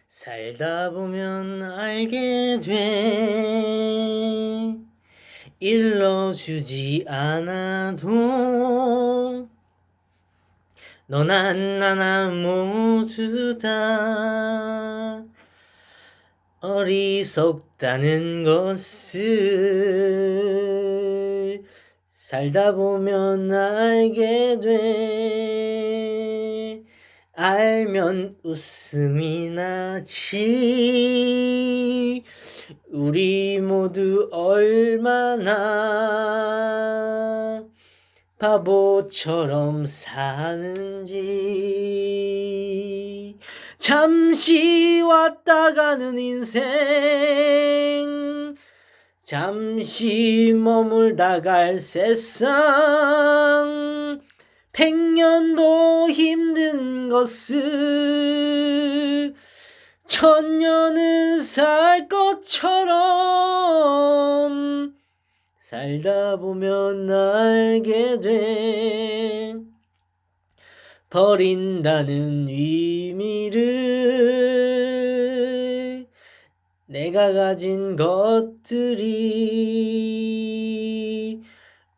살다 보면 알게 돼. 일러주지 않아도 너나 나나 모두 다 어리석다는 것을 살다 보면 알게 돼. 알면 웃음이 나지. 우리 모두 얼마나 바보처럼 사는지. 잠시 왔다 가는 인생, 잠시 머물다 갈 세상. 100년도 힘든 것을 1000년은 살 것처럼 살다 보면 알게 돼. 버린다는 의미를 내가 가진 것들이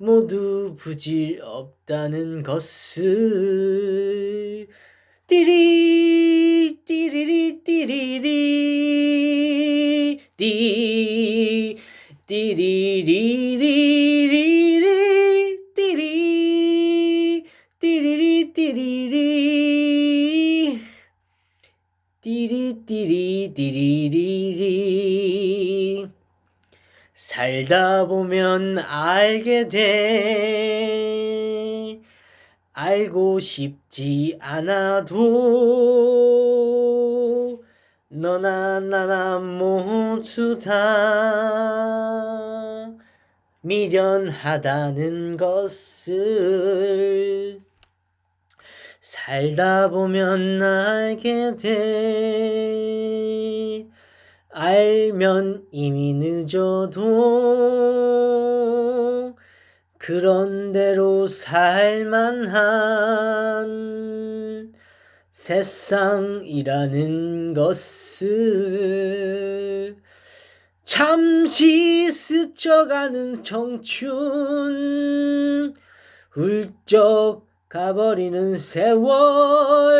모두 부질없다는 것을. 띠리 띠리리 띠리리 띠 띠리리리리리 띠리 띠리리 띠리리 띠리 띠리 띠리리리. 살다 보면 알게 돼. 알고 싶지 않아도 너나 나나 모두 다 미련하다는 것을 살다 보면 알게 돼. 알면 이미 늦어도 그런대로 살만한 세상이라는 것을. 잠시 스쳐가는 청춘, 훌쩍 가버리는 세월.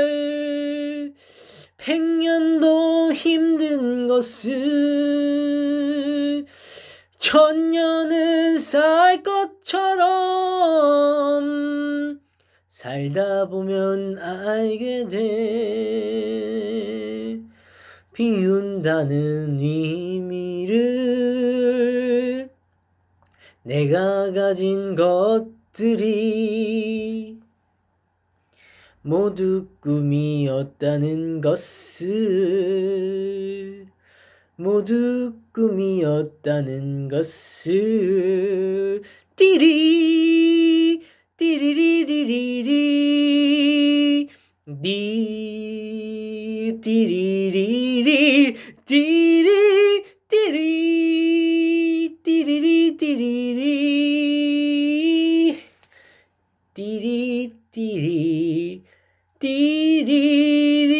100년도 힘든 것을 1000년은 살 것처럼 살다 보면 알게 돼. 비운다는 의미를 내가 가진 것들이 모두 꿈이었다는 것을. 모두 꿈이었다는 것을. 띠리 띠리리리리리 디 띠리리리 띠리 띠리 띠리리 띠리리 띠리 띠리 띠리리